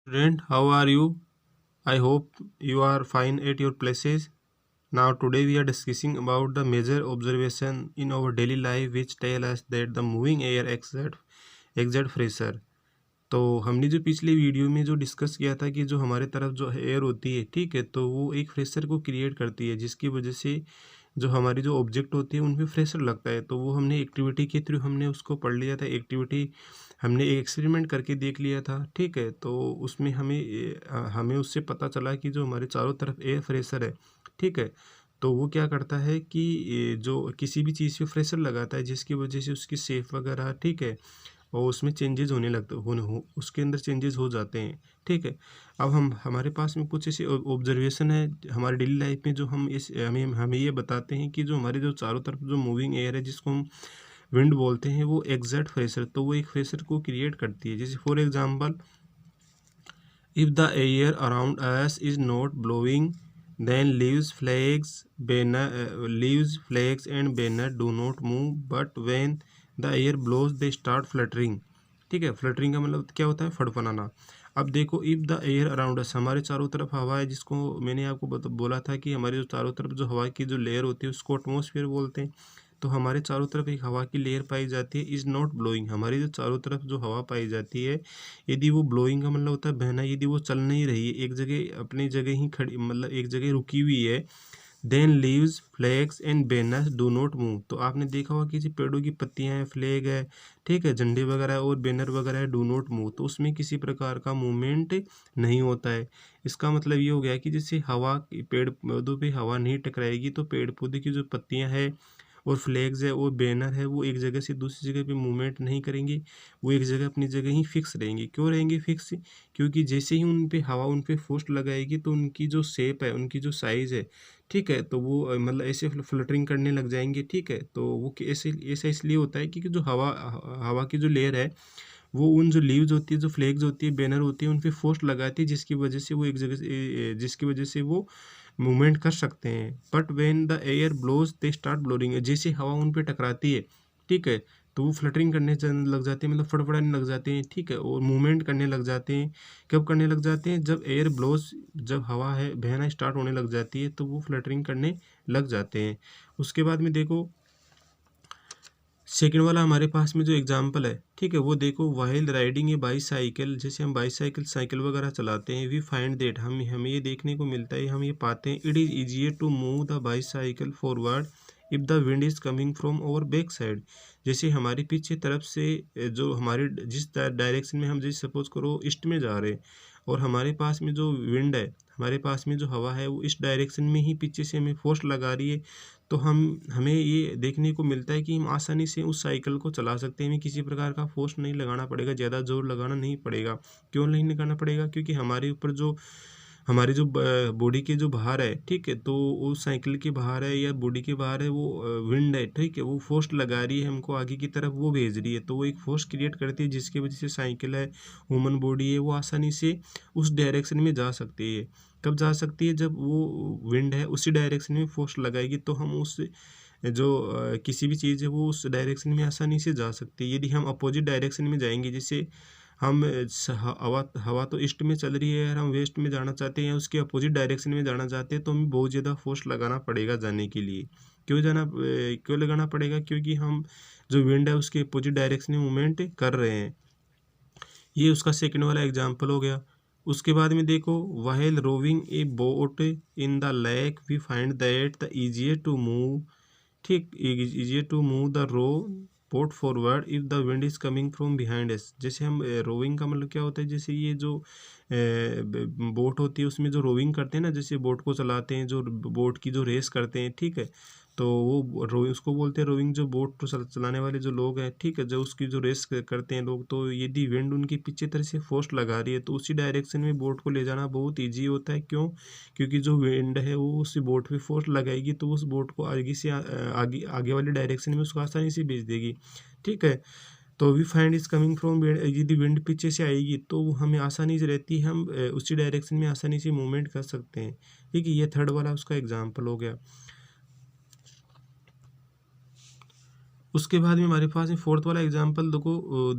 Student, how are you? I hope you are fine at your places. Now today we are discussing about the major observation in our daily life which tell us that the moving air exert pressure. तो हमने जो पिछले video में जो discuss किया था कि जो हमारे तरफ जो एयर होती है, ठीक है, तो वो एक प्रेशर को क्रिएट करती है जिसकी वजह से जो हमारी जो ऑब्जेक्ट होती है उन पे प्रेशर लगता है। तो वो हमने एक्टिविटी के थ्रू हमने उसको पढ़ लिया था। एक्टिविटी हमने एक एक्सपेरिमेंट करके देख लिया था, ठीक है। तो उसमें हमें उससे पता चला कि जो हमारे चारों तरफ एयर प्रेशर है, ठीक है, तो वो क्या करता है कि जो किसी भी चीज़ पे प्रेशर लगाता है जिसकी वजह से उसकी शेप वगैरह, ठीक है, और उसमें चेंजेस होने लगते उसके अंदर चेंजेस हो जाते हैं, ठीक है। अब हम हमारे पास में कुछ ऐसे ऑब्जर्वेशन है हमारे डेली लाइफ में जो हम इस हमें हमें ये बताते हैं कि जो हमारे जो चारों तरफ जो मूविंग एयर है जिसको हम विंड बोलते हैं वो एग्जैक्ट प्रेशर, तो वो एक प्रेशर को क्रिएट करती है। जैसे for example, if the air around us is not blowing then leaves flags and banner do not move, but when the air blows they start fluttering. ठीक है, फ्लटरिंग का मतलब क्या होता है? फड़फड़ाना। अब देखो, इफ़ द एयर अराउंड अस, हमारे चारों तरफ हवा है जिसको मैंने आपको बोला था कि हमारे जो चारों तरफ जो हवा की जो लेयर होती है उसको एटमॉस्फेयर बोलते हैं। तो हमारे चारों तरफ एक हवा की लेयर पाई जाती है, इज़ नॉट ब्लोइंग। हमारी जो चारों तरफ जो हवा पाई जाती है, यदि वो ब्लोइंग का मतलब होता है बहना, यदि वो चल नहीं रही है, एक जगह अपनी जगह ही खड़ी, मतलब एक जगह रुकी हुई है, then leaves flags and banners do not move. तो आपने देखा होगा कि जो पेड़ों की पत्तियां हैं, फ्लैग है, ठीक है, झंडे वगैरह और बैनर वगैरह है, डू नॉट मूव, तो उसमें किसी प्रकार का मूवमेंट नहीं होता है। इसका मतलब ये हो गया कि जैसे पेड़ पौधों पे हवा नहीं टकराएगी तो पेड़ पौधे की जो पत्तियां हैं और फ्लैग्स है और बैनर है वो एक जगह से दूसरी जगह पे मूवमेंट नहीं करेंगे, वो एक जगह अपनी जगह ही फिक्स रहेंगे। क्यों रहेंगे फिक्स? क्योंकि जैसे ही उन पे हवा उन पे फोर्स लगाएगी तो उनकी जो शेप है, उनकी जो साइज़ है, ठीक है, तो वो मतलब ऐसे फ्लटरिंग करने लग जाएंगे, ठीक है। तो वो ऐसे ऐसा इसलिए होता है क्योंकि जो हवा की जो लेयर है वो उन जो लीव्स होती है, जो फ्लैग्स होती है, बैनर होती है, उन पे फोर्स लगाती है जिसकी वजह से वो एक जगह से जिसकी वजह से वो मूवमेंट कर सकते हैं। But when the air blows they start blowing, जैसे हवा उन पे टकराती है, ठीक है, तो वो फ्लटरिंग करने लग जाते हैं, मतलब फड़फड़ाने लग जाते हैं, ठीक है, और मूवमेंट करने लग जाते हैं। कब करने लग जाते हैं? जब एयर ब्लोज, जब हवा है बहना स्टार्ट होने लग जाती है तो वो फ्लटरिंग करने लग जाते हैं। उसके बाद में देखो, सेकंड वाला हमारे पास में जो एग्जांपल है, ठीक है, वो देखो, व्हाइल राइडिंग ए बाईसाइकिल, जैसे हम बाईसाइकिल साइकिल वगैरह चलाते हैं, वी फाइंड दैट, हमें ये देखने को मिलता है, हम ये पाते हैं, it is easier to move the bicycle forward if the wind is coming from over back side. जैसे हमारी पीछे तरफ से जो हमारे जिस डायरेक्शन में हम, जैसे सपोज करो ईस्ट में जा रहे हैं और हमारे पास में जो विंड है, हमारे पास में जो हवा है वो इस डायरेक्शन में ही पीछे से हमें फोर्स लगा रही है, तो हमें ये देखने को मिलता है कि हम आसानी से उस साइकिल को चला सकते हैं। हमें किसी प्रकार का फोर्स नहीं लगाना पड़ेगा, ज़्यादा जोर लगाना नहीं पड़ेगा। क्यों नहीं लगाना पड़ेगा? क्योंकि हमारे ऊपर जो हमारी जो बॉडी के जो भार है, ठीक है, तो उस साइकिल के बाहर है या बॉडी के बाहर है वो विंड है, ठीक है, वो फोर्स लगा रही है हमको आगे की तरफ, वो भेज रही है, तो वो एक फोर्स क्रिएट करती है जिसकी वजह से साइकिल है, ह्यूमन बॉडी है, वो आसानी से उस डायरेक्शन में जा सकती है। कब जा सकती है? जब वो विंड है उसी डायरेक्शन में फोर्स लगाएगी तो हम उस जो किसी भी चीज़ है वो उस डायरेक्शन में आसानी से जा सकती है। यदि हम अपोजिट डायरेक्शन में जाएंगे, जैसे हम हवा हवा तो ईस्ट में चल रही है और हम वेस्ट में जाना चाहते हैं या उसके अपोजिट डायरेक्शन में जाना चाहते हैं, तो हमें बहुत ज़्यादा फोर्स लगाना पड़ेगा जाने के लिए। क्यों लगाना पड़ेगा? क्योंकि हम जो विंड है उसके अपोजिट डायरेक्शन में मूवमेंट कर रहे हैं। ये उसका सेकंड वाला एग्जाम्पल हो गया। उसके बाद में देखो, while rowing a boat in the lake we find that the easier to move, ठीक, easier to move the row boat forward if the wind is coming from behind us. जैसे हम रोविंग का मतलब क्या होता है? जैसे ये जो बोट होती है उसमें जो रोविंग करते हैं ना, जैसे बोट को चलाते हैं, जो बोट की जो रेस करते हैं, ठीक है, तो वो रोइंग उसको बोलते हैं रोविंग। जो बोट को चलाने वाले जो लोग हैं, ठीक है, जो उसकी जो रेस करते हैं लोग, तो यदि विंड उनके पीछे तरह से फोर्स लगा रही है तो उसी डायरेक्शन में बोट को ले जाना बहुत ईजी होता है। क्यों? क्योंकि जो विंड है वो उस बोट पे फोर्स लगाएगी तो उस बोट को आगे आगे वाले डायरेक्शन में उसको आसानी से भेज देगी, ठीक है। तो we find is coming from, यदि विंड पीछे से आएगी तो वो हमें आसानी से रहती है, हम उसी डायरेक्शन में आसानी से मूवमेंट कर सकते हैं, ठीक है। ये थर्ड वाला उसका एग्जाम्पल हो गया। उसके बाद में हमारे पास में फोर्थ वाला एग्जांपल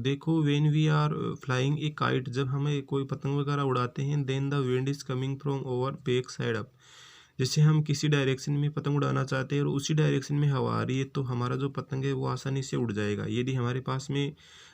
देखो when we are flying a kite, जब हमें कोई पतंग वगैरह उड़ाते हैं, then the wind is coming from over back side up. जैसे हम किसी डायरेक्शन में पतंग उड़ाना चाहते हैं और उसी डायरेक्शन में हवा आ रही है, तो हमारा जो पतंग है वो आसानी से उड़ जाएगा। यदि हमारे पास में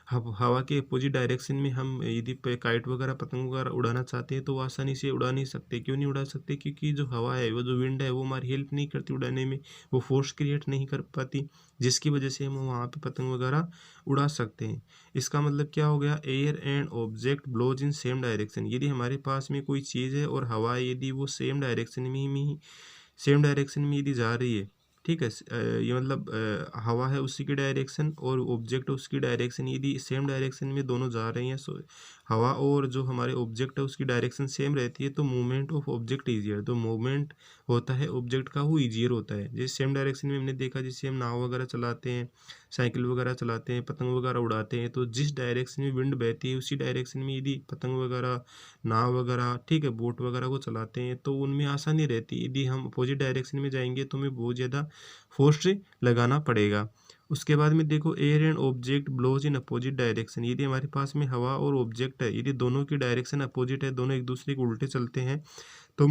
हवा के अपोजिट डायरेक्शन में हम यदि काइट वगैरह पतंग वगैरह उड़ाना चाहते हैं तो वो आसानी से उड़ा नहीं सकते। क्यों नहीं उड़ा सकते? क्योंकि जो हवा है, वो जो विंड है, वो हमारी हेल्प नहीं करती उड़ाने में, वो फोर्स क्रिएट नहीं कर पाती, जिसकी वजह से हम वहाँ पे पतंग वगैरह उड़ा सकते हैं। इसका मतलब क्या हो गया? Air and object blows in same direction. यदि हमारे पास में कोई चीज़ है और हवा यदि वो सेम डायरेक्शन में यदि जा रही है, ठीक है, ये मतलब हवा है उसी की डायरेक्शन और ऑब्जेक्ट उसकी डायरेक्शन यदि सेम डायरेक्शन में दोनों जा रही हैं, सो हवा और जो हमारे ऑब्जेक्ट है उसकी डायरेक्शन सेम रहती है, तो मूवमेंट ऑफ ऑब्जेक्ट ईजियर, तो मूवमेंट होता है ऑब्जेक्ट का वो ईजियर होता है। जैसे सेम डायरेक्शन में हमने देखा, जैसे हम नाव वगैरह चलाते हैं, साइकिल वगैरह चलाते हैं, पतंग वगैरह उड़ाते हैं, तो जिस डायरेक्शन में विंड बहती है उसी डायरेक्शन में यदि पतंग वगैरह, नाव वगैरह, ठीक है, बोट वगैरह को चलाते हैं तो उनमें आसानी रहती है। यदि हम अपोजिट डायरेक्शन में जाएंगे तो हमें बहुत ज़्यादा फोर्स लगाना पड़ेगा। उसके बाद में देखो air and object blows in opposite direction. यदि हमारे पास में हवा और ऑब्जेक्ट है, यदि दोनों की डायरेक्शन अपोजिट है, दोनों एक दूसरे के उल्टे चलते हैं, तो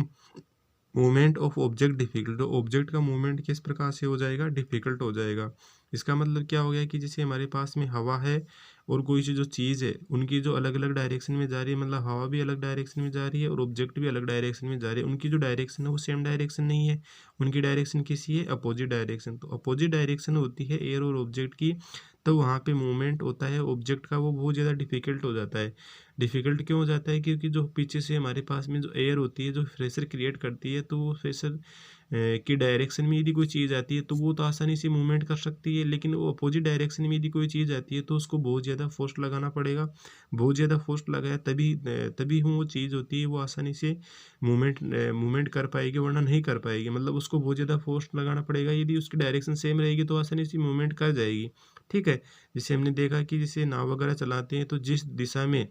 मूवमेंट ऑफ ऑब्जेक्ट डिफिकल्ट, तो ऑब्जेक्ट का मूवमेंट किस प्रकार से हो जाएगा? डिफिकल्ट हो जाएगा। इसका मतलब क्या हो गया कि जैसे हमारे पास में हवा है और कोई सी जो चीज़ है, उनकी जो अलग अलग डायरेक्शन में जा रही है, मतलब हवा भी अलग डायरेक्शन में जा रही है और ऑब्जेक्ट भी अलग डायरेक्शन में जा रही है, उनकी जो डायरेक्शन है वो सेम डायरेक्शन नहीं है, उनकी डायरेक्शन किसी है? Opposite direction. तो अपोजिट डायरेक्शन होती है एयर और ऑब्जेक्ट की, तो वहाँ पे मूवमेंट होता है ऑब्जेक्ट का, वो बहुत ज़्यादा डिफिकल्ट हो जाता है। डिफ़िकल्ट क्यों हो जाता है? क्योंकि जो पीछे से हमारे पास में जो एयर होती है, जो प्रेशर क्रिएट करती है, तो वो प्रेशर की डायरेक्शन में यदि कोई चीज़ आती है तो वो तो आसानी से मूवमेंट कर सकती है, लेकिन वो अपोजिट डायरेक्शन में यदि कोई चीज़ आती है तो उसको बहुत ज़्यादा फोर्स लगाना पड़ेगा। बहुत ज़्यादा फोर्स लगाया तभी वो चीज़ होती है वो आसानी से मूवमेंट कर पाएगी, वरना नहीं कर पाएगी। मतलब उसको बहुत ज़्यादा फोर्स लगाना पड़ेगा। यदि उसकी डायरेक्शन सेम रहेगी तो आसानी से मूवमेंट कर जाएगी, ठीक है। जैसे हमने देखा कि जैसे नाव वगैरह चलाते हैं तो जिस दिशा में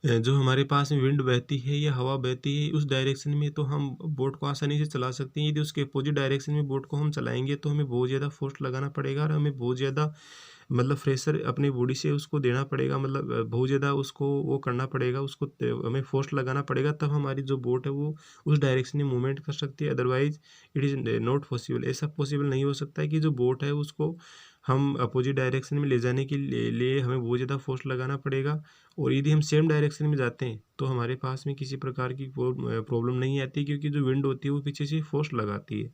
जो हमारे पास में विंड बहती है या हवा बहती है, उस डायरेक्शन में तो हम बोट को आसानी से चला सकते हैं। यदि उसके अपोजिट डायरेक्शन में बोट को हम चलाएंगे तो हमें बहुत ज़्यादा फोर्स लगाना पड़ेगा और हमें बहुत ज़्यादा मतलब प्रेशर अपनी बॉडी से उसको देना पड़ेगा, मतलब बहुत ज़्यादा उसको वो करना पड़ेगा, उसको हमें फोर्स लगाना पड़ेगा, तब हमारी जो बोट है वो उस डायरेक्शन में मूवमेंट कर सकती है। Otherwise it is not possible. ऐसा पॉसिबल नहीं हो सकता है कि जो बोट है उसको हम अपोजिट डायरेक्शन में ले जाने के लिए हमें बहुत ज़्यादा फोर्स लगाना पड़ेगा। और यदि हम सेम डायरेक्शन में जाते हैं तो हमारे पास में किसी प्रकार की प्रॉब्लम नहीं आती, क्योंकि जो विंड होती है वो पीछे से फोर्स लगाती है।